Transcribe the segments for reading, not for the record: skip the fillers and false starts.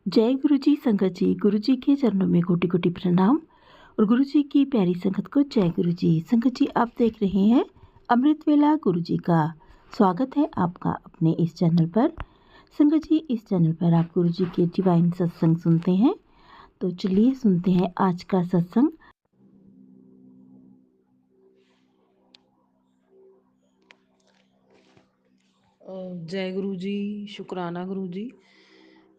जय गुरु जी संगत जी। गुरु जी के चरणों में कोटि कोटि प्रणाम और गुरु जी की प्यारी संगत को जय गुरु जी। संगत जी, आप देख रहे हैं अमृत वेला गुरु जी का। स्वागत है आपका अपने इस चैनल पर। संगत जी, इस चैनल पर आप गुरु जी के डिवाइन सत्संग सुनते हैं, तो चलिए सुनते हैं आज का सत्संग। जय गुरु जी, शुक्राना गुरु जी।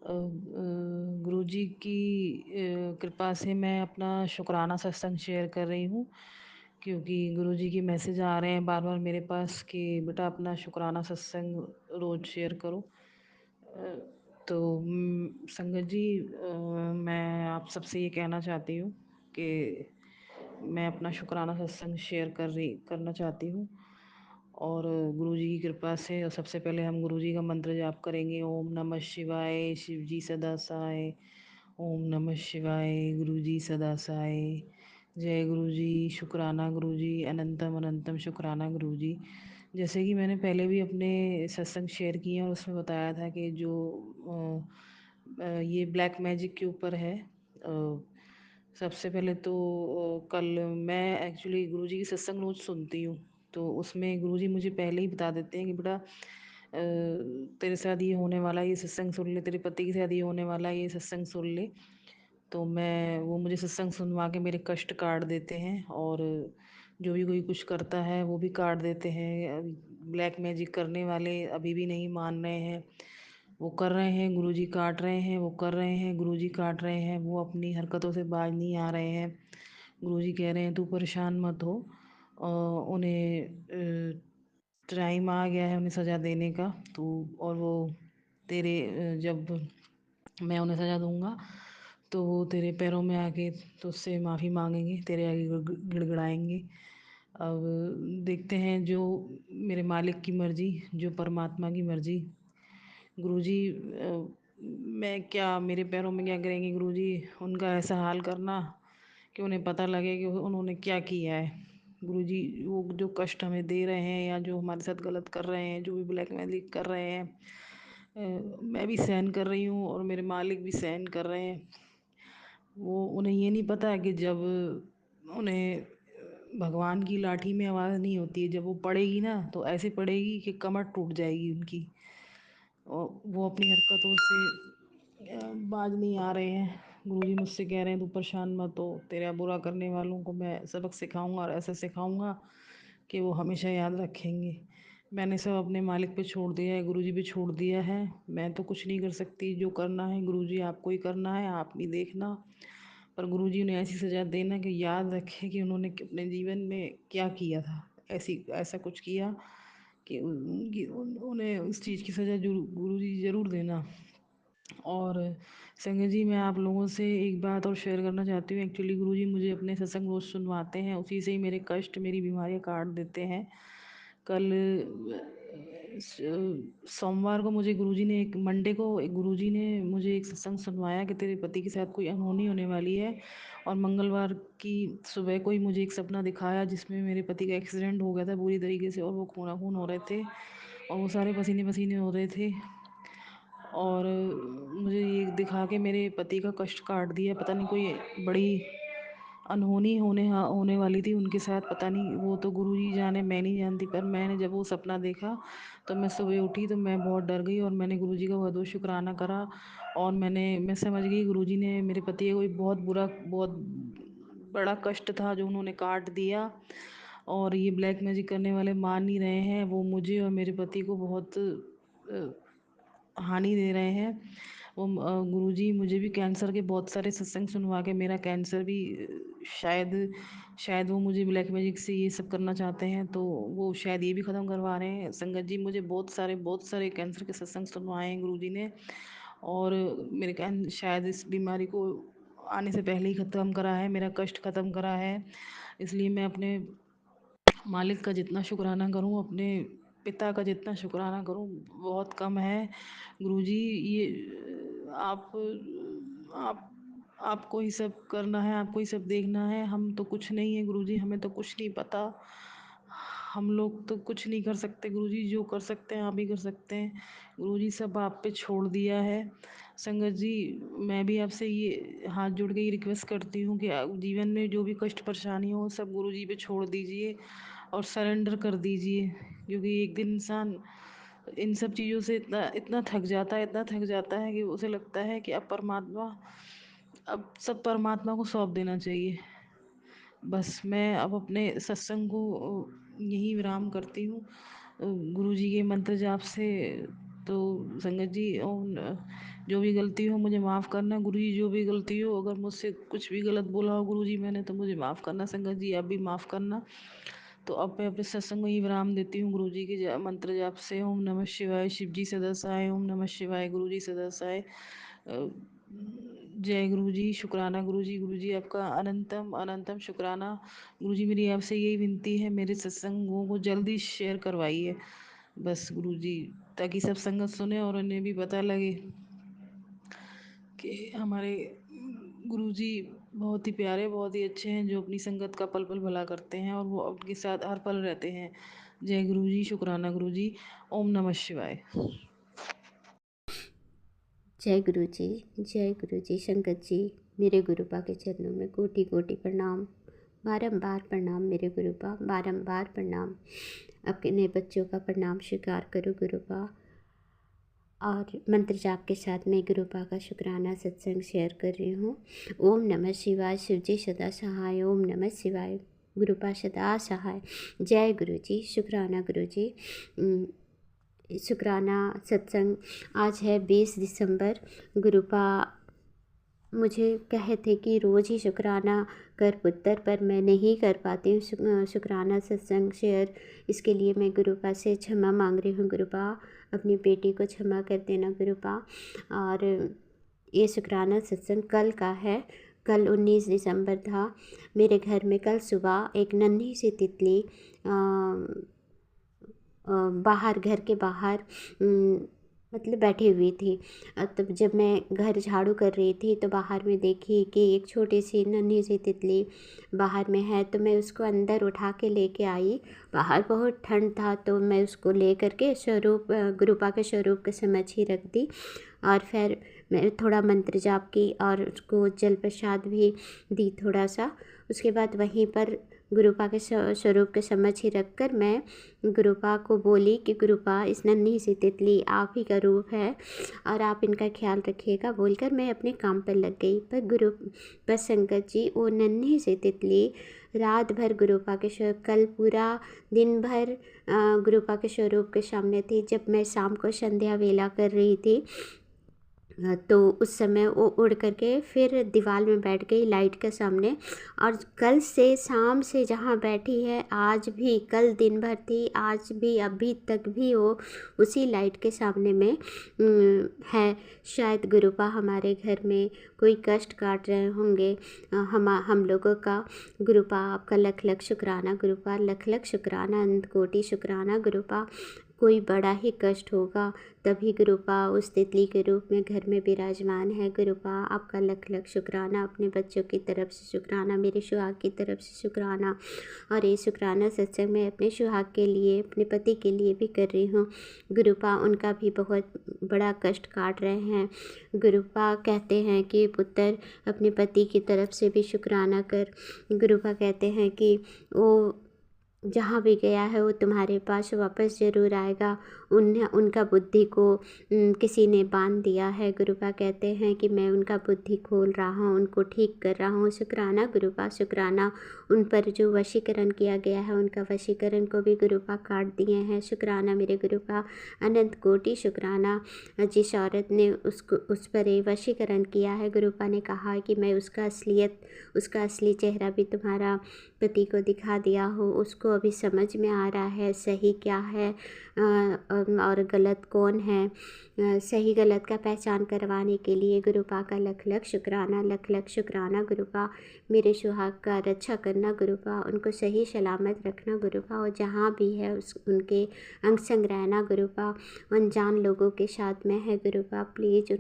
गुरु जी की कृपा से मैं अपना शुक्राना सत्संग शेयर कर रही हूँ, क्योंकि गुरु जी के मैसेज आ रहे हैं बार बार मेरे पास कि बेटा अपना शुक्राना सत्संग रोज़ शेयर करो। तो संगत जी, मैं आप सबसे ये कहना चाहती हूँ कि मैं अपना शुक्राना सत्संग शेयर करना चाहती हूँ। और गुरु जी की कृपा से और सबसे पहले हम गुरु जी का मंत्र जाप करेंगे। ओम नमः शिवाय, शिव जी सदा सहाय। ओम नमः शिवाय, गुरु जी सदा सहाय। जय गुरु जी, शुक्राना गुरु जी, अनंतम अनंतम शुक्राना गुरु जी। जैसे कि मैंने पहले भी अपने सत्संग शेयर किए और उसमें बताया था कि जो ये ब्लैक मैजिक के ऊपर है। सबसे पहले तो कल मैं एक्चुअली गुरुजी की सत्संग रोज़ सुनती हूँ, तो उसमें गुरुजी मुझे पहले ही बता देते हैं कि बेटा तेरे साथ ये होने वाला है, ये सत्संग सुन ले, तेरे पति के साथ ये होने वाला है, ये सत्संग सुन ले। तो वो मुझे सत्संग सुनवा के मेरे कष्ट काट देते हैं, और जो भी कोई कुछ करता है वो भी काट देते हैं। ब्लैक मैजिक करने वाले अभी भी नहीं मान रहे हैं। वो कर रहे हैं, गुरुजी काट रहे हैं, वो कर रहे हैं, गुरुजी काट रहे हैं, वो अपनी हरकतों से बाज नहीं आ रहे हैं। गुरुजी कह रहे हैं तू परेशान मत हो, उन्हें टाइम आ गया है उन्हें सज़ा देने का। तो और वो तेरे जब मैं उन्हें सज़ा दूंगा तो वो तेरे पैरों में आके तुझसे माफ़ी मांगेंगे, तेरे आगे गिड़गिड़ाएंगे। अब देखते हैं जो मेरे मालिक की मर्ज़ी, जो परमात्मा की मर्ज़ी। गुरुजी मैं क्या, मेरे पैरों में क्या करेंगे गुरुजी? उनका ऐसा हाल करना कि उन्हें पता लगे कि उन्होंने क्या किया है। गुरुजी वो जो कष्ट हमें दे रहे हैं या जो हमारे साथ गलत कर रहे हैं, जो भी ब्लैकमेलिंग कर रहे हैं, मैं भी सहन कर रही हूँ और मेरे मालिक भी सहन कर रहे हैं। वो उन्हें ये नहीं पता है कि जब उन्हें भगवान की लाठी में आवाज़ नहीं होती है, जब वो पड़ेगी ना तो ऐसे पड़ेगी कि कमर टूट जाएगी उनकी। और वो अपनी हरकतों से बाज नहीं आ रहे हैं। गुरुजी मुझसे कह रहे हैं तू परेशान मत हो, तेरा बुरा करने वालों को मैं सबक सिखाऊंगा और ऐसा सिखाऊंगा कि वो हमेशा याद रखेंगे। मैंने सब अपने मालिक पे छोड़ दिया है, गुरुजी पे छोड़ दिया है। मैं तो कुछ नहीं कर सकती, जो करना है गुरुजी आपको ही करना है, आप नहीं देखना। पर गुरुजी ने ऐसी सज़ा देना कि याद रखें कि उन्होंने अपने जीवन में क्या किया था। ऐसा कुछ किया कि उन्हें उस चीज़ की सज़ा गुरुजी ज़रूर देना। और संगत जी, मैं आप लोगों से एक बात और शेयर करना चाहती हूँ। एक्चुअली गुरुजी मुझे अपने सत्संग रोज़ सुनवाते हैं, उसी से ही मेरे कष्ट, मेरी बीमारियाँ काट देते हैं। कल सोमवार को मुझे गुरुजी ने एक मंडे को एक गुरुजी ने मुझे एक सत्संग सुनवाया कि तेरे पति के साथ कोई अनहोनी होने वाली है। और मंगलवार की सुबह को ही मुझे एक सपना दिखाया जिसमें मेरे पति का एक्सीडेंट हो गया था बुरी तरीके से, और वो खूनाखून हो रहे थे और वो सारे पसीने पसीने हो रहे थे। और मुझे ये दिखा के मेरे पति का कष्ट काट दिया। पता नहीं कोई बड़ी अनहोनी होने वाली थी उनके साथ, पता नहीं, वो तो गुरुजी जाने, मैं नहीं जानती। पर मैंने जब वो सपना देखा तो मैं सुबह उठी तो मैं बहुत डर गई और मैंने गुरुजी का बहुत बहुत शुक्राना करा। और मैं समझ गई गुरुजी ने मेरे पति का कोई बहुत बड़ा कष्ट था जो उन्होंने काट दिया। और ये ब्लैक मैजिक करने वाले मान नहीं रहे हैं, वो मुझे और मेरे पति को बहुत हानि दे रहे हैं। वो गुरुजी मुझे भी कैंसर के बहुत सारे सत्संग सुनवा के मेरा कैंसर भी शायद शायद वो मुझे ब्लैक मैजिक से ये सब करना चाहते हैं, तो वो शायद ये भी ख़त्म करवा रहे हैं। संगत जी, मुझे बहुत सारे कैंसर के सत्संग सुनवाए हैं गुरुजी ने, और मेरे कैन शायद इस बीमारी को आने से पहले ही ख़त्म करा है, मेरा कष्ट ख़त्म करा है। इसलिए मैं अपने मालिक का जितना शुक्राना करूं, अपने पिता का जितना शुक्राना करूं, बहुत कम है। गुरुजी, ये आप आपको ही सब करना है, आपको ही सब देखना है। हम तो कुछ नहीं है गुरुजी, हमें तो कुछ नहीं पता। हम लोग तो कुछ नहीं कर सकते गुरुजी, जो कर सकते हैं आप ही कर सकते हैं। गुरुजी सब आप पे छोड़ दिया है। संगत जी, मैं भी आपसे ये हाथ जोड़ के ये रिक्वेस्ट करती हूँ कि जीवन में जो भी कष्ट परेशानी हो सब गुरु जी पे छोड़ दीजिए और सरेंडर कर दीजिए, क्योंकि एक दिन इंसान इन सब चीज़ों से इतना इतना थक जाता है कि उसे लगता है कि अब सब परमात्मा को सौंप देना चाहिए। बस मैं अब अपने सत्संग को यहीं विराम करती हूँ गुरु जी के मंत्र जाप से। तो संगत जी, जो भी गलती हो मुझे माफ़ करना गुरु जी, जो भी गलती हो, अगर मुझसे कुछ भी गलत बोला हो गुरु जी मैंने, तो मुझे माफ़ करना। संगत जी, आप भी माफ़ करना। तो अब मैं अपने सत्संग को ही विराम देती हूँ गुरु जी के मंत्र जाप से। ओम नमः शिवाय, शिव जी सदासाय। ओम नमः शिवाय, गुरु जी सदासाय। जय गुरु जी, शुक्राना गुरु जी आपका अनंतम अनंतम शुक्राना। गुरु जी, मेरी आपसे यही विनती है, मेरे सत्संगों को जल्दी शेयर करवाइए बस गुरु जी, ताकि सब संगत सुने और उन्हें भी पता लगे कि हमारे गुरु जी बहुत ही प्यारे, बहुत ही अच्छे हैं, जो अपनी संगत का पल पल भला करते हैं और वो उनके साथ हर पल रहते हैं। जय गुरु जी, शुक्राना गुरु जी। ओम नमः शिवाय। जय गुरु जी, जय गुरु जी। संगत जी, मेरे गुरुपा के चरणों में कोटि कोटि प्रणाम, बारंबार प्रणाम मेरे गुरुपा, बारंबार प्रणाम। अपने बच्चों का प्रणाम स्वीकार करो गुरुपा। और मंत्र जाप के साथ मैं गुरुपा का शुक्राना सत्संग शेयर कर रही हूँ। ओम नमः शिवाय, शिवजी सदा सहाय। ओम नमः शिवाय, गुरुपा सदा सहाय। जय गुरु जी, शुक्राना गुरु जी। शुक्राना सत्संग आज है 20 दिसंबर। गुरुपा मुझे कहे थे कि रोज़ ही शुक्राना कर पुत्र, पर मैं नहीं कर पाती हूँ शुक्राना सत्संग शेयर। इसके लिए मैं गुरुपा से क्षमा मांग रही हूँ। गुरुपा, अपनी बेटी को क्षमा कर देना गुरुपा। और ये शुक्राना सत्संग कल का है। कल 19 दिसंबर था। मेरे घर में कल सुबह एक नन्ही सी तितली बाहर, घर के बाहर मतलब बैठी हुई थी। तब जब मैं घर झाड़ू कर रही थी तो बाहर में देखी कि एक छोटी सी नन्ही सी तितली बाहर में है, तो मैं उसको अंदर उठा के लेके आई। बाहर बहुत ठंड था तो मैं उसको ले करके स्वरूप गुरुपा के स्वरूप के समक्ष ही रख दी। और फिर मैं थोड़ा मंत्र जाप की और उसको जल प्रसाद भी दी थोड़ा सा। उसके बाद वहीं पर गुरुपा के स्वरूप के समक्ष ही रख कर मैं गुरुपा को बोली कि गुरुपा, इस नन्ही सी तितली आप ही का रूप है और आप इनका ख्याल रखिएगा, बोलकर मैं अपने काम पर लग गई। पर संगत जी, वो नन्ही सी तितली रात भर गुरुपा के कल पूरा दिन भर गुरुपा के स्वरूप के सामने थी। जब मैं शाम को संध्या वेला कर रही थी तो उस समय वो उड़ करके फिर दीवार में बैठ गई लाइट के सामने। और कल से शाम से जहाँ बैठी है, आज भी, कल दिन भर थी, आज भी, अभी तक भी वो उसी लाइट के सामने में है। शायद गुरुपा हमारे घर में कोई कष्ट काट रहे होंगे हम लोगों का। गुरुपा आपका लख लख शुक्राना गुरुपा, लख लख शुक्राना, अनंत कोटि शुक्राना गुरुपा। कोई बड़ा ही कष्ट होगा तभी गुरुपा उस तितली के रूप में घर में विराजमान है। गुरुपा आपका लख लख शुक्राना, अपने बच्चों की तरफ से शुक्राना, मेरे सुहाग की तरफ से शुक्राना। और ये शुक्राना सत्संग में अपने सुहाग के लिए, अपने पति के लिए भी कर रही हूँ। गुरुपा उनका भी बहुत बड़ा कष्ट काट रहे हैं। गुरुपा कहते हैं कि पुत्र, अपने पति की तरफ से भी शुक्राना कर। गुरुपा कहते हैं कि वो जहाँ भी गया है वो तुम्हारे पास वापस ज़रूर आएगा। उनका बुद्धि को किसी ने बांध दिया है। गुरुपा कहते हैं कि मैं उनका बुद्धि खोल रहा हूँ, उनको ठीक कर रहा हूँ। शुक्राना गुरुपा, शुक्राना। उन पर जो वशीकरण किया गया है, उनका वशीकरण को भी गुरुपा काट दिए हैं। शुक्राना मेरे गुरुपा, अनंत कोटि शुक्राना। जिस औरत ने उस पर ये वशीकरण किया है, गुरुपा ने कहा है कि मैं उसका असली चेहरा भी तुम्हारा पति को दिखा दिया हो। उसको अभी समझ में आ रहा है सही क्या है और गलत कौन है। सही गलत का पहचान करवाने के लिए गुरुपा का लख लख शुक्राना, लख लख शुक्राना गुरुपा। मेरे सुहाग का रक्षा करना गुरुपा, उनको सही सलामत रखना गुरुपा, और जहाँ भी है उनके अंग संग रहना गुरुपा। अनजान लोगों के साथ में है गुरुपा, प्लीज़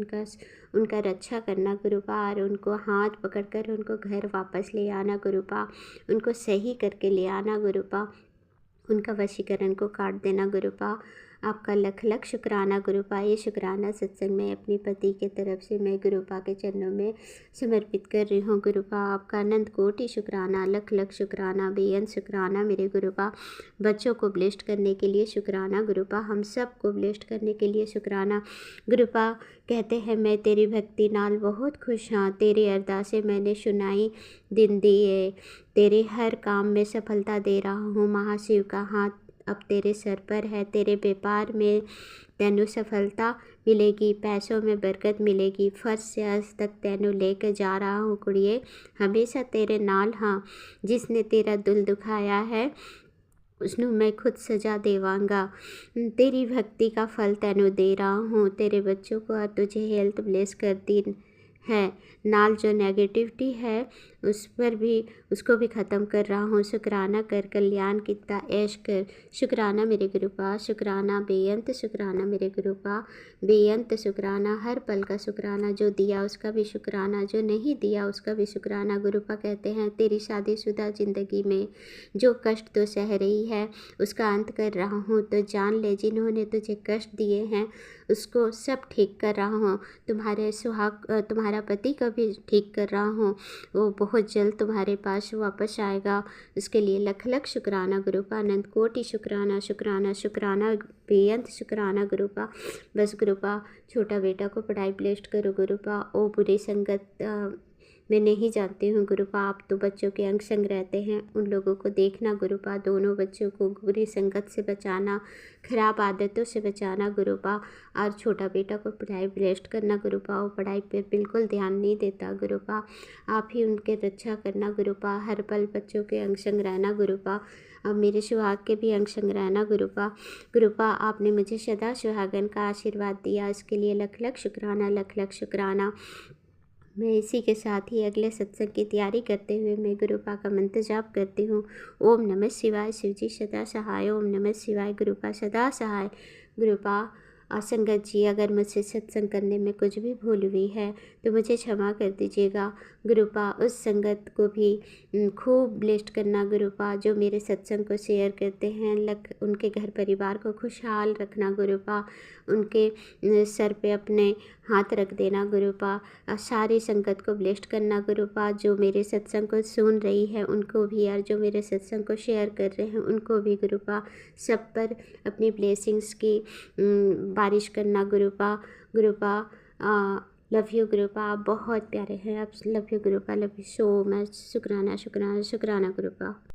उनका रक्षा करना गुरुपा, और उनको हाथ पकड़कर उनको घर वापस ले आना गुरुपा, उनको सही करके ले आना गुरुपा। उनका वशीकरण को काट देना गुरुपा। आपका लख लख शुक्राना गुरुपा। ये शुक्राना सत्संग में अपने पति के तरफ से मैं गुरुपा के चरणों में समर्पित कर रही हूँ। गुरुपा आपका अनंत कोटि शुक्राना, लख लख शुक्राना, बेअंत शुक्राना मेरे गुरुपा। बच्चों को ब्लेस्ड करने के लिए शुक्राना गुरुपा, हम सब को ब्लेस्ड करने के लिए शुक्राना गुरुपा। कहते हैं मैं तेरी भक्ति नाल बहुत खुश हाँ, तेरी अरदासें मैंने सुनाई दिन दिए, तेरे हर काम में सफलता दे रहा हूँ। महाशिव का हाथ अब तेरे सर पर है, तेरे व्यापार में तैनू सफलता मिलेगी, पैसों में बरकत मिलेगी। फर्स्ट से आज तक तैनू लेकर जा रहा हूँ कुड़िए, हमेशा तेरे नाल हाँ। जिसने तेरा दिल दुखाया है उसनू मैं खुद सजा देवांगा। तेरी भक्ति का फल तैनू दे रहा हूँ। तेरे बच्चों को और तुझे हेल्थ ब्लेस करती है, नाल जो नेगेटिविटी है उस पर भी उसको भी ख़त्म कर रहा हूँ। शुक्राना कर, कल्याण कितना ऐश कर। शुक्राना मेरे गुरुपा, शुक्राना बेअंत शुक्राना मेरे गुरुपा, बेअंत शुक्राना। हर पल का शुक्राना, जो दिया उसका भी शुक्राना, जो नहीं दिया उसका भी शुक्राना। गुरुपा कहते हैं तेरी शादीशुदा ज़िंदगी में जो कष्ट तो सह रही है उसका अंत कर रहा हूँ। तो जान ले जिन्होंने तुझे कष्ट दिए हैं उसको सब ठीक कर रहा हूँ। तुम्हारा पति को भी ठीक कर रहा हूँ, वो बहुत जल्द तुम्हारे पास वापस आएगा। उसके लिए लख लख शुक्राना गुरुपा, अनंत कोटि शुक्राना शुक्राना शुक्राना, बेअंत शुक्राना गुरुपा। बस गुरुपा छोटा बेटा को पढ़ाई ब्लेस्ड करो गुरुपा। ओ बुरी संगत मैं नहीं जानती हूँ गुरुपा, आप तो बच्चों के अंग संग रहते हैं, उन लोगों को देखना गुरुपा। दोनों बच्चों को बुरी संगत से बचाना, खराब आदतों से बचाना गुरुपा। और छोटा बेटा को पढ़ाई ब्लेस्ड करना गुरुपा, वो पढ़ाई पर बिल्कुल ध्यान नहीं देता गुरुपा, आप ही उनके रक्षा करना गुरुपा। हर पल बच्चों के अंग संग रहना गुरुपा। अब मेरे सुहाग के भी अंग संग रहना गुरुपा। गुरुपा आपने मुझे सदा सुहागन का आशीर्वाद दिया, इसके लिए लख लख शुक्राना, लख लख शुक्राना। मैं इसी के साथ ही अगले सत्संग की तैयारी करते हुए मैं गुरुपा का मंत्र जाप करती हूँ। ओम नमः शिवाय, शिवजी सदा सहाय। ओम नमः शिवाय, गुरुपा सदा सहाय। गुरुपा संगत जी, अगर मुझसे सत्संग करने में कुछ भी भूल हुई है तो मुझे क्षमा कर दीजिएगा गुरुपा। उस संगत को भी खूब ब्लेस्ड करना गुरुपा जो मेरे सत्संग को शेयर करते हैं। उनके घर परिवार को खुशहाल रखना गुरुपा। उनके सर पे अपने हाथ रख देना गुरुपा। सारी संगत को ब्लेस्ड करना गुरुपा। जो मेरे सत्संग को सुन रही है उनको भी, और जो मेरे सत्संग को शेयर कर रहे हैं उनको भी गुरुपा। सब पर अपनी ब्लेसिंग्स की बारिश करना गुरुपा। गुरुपा लव यू गुरुपा, आप बहुत प्यारे हैं। आप love you गुरुपा, love you so much. शुक्राना शुक्राना शुक्राना गुरुपा।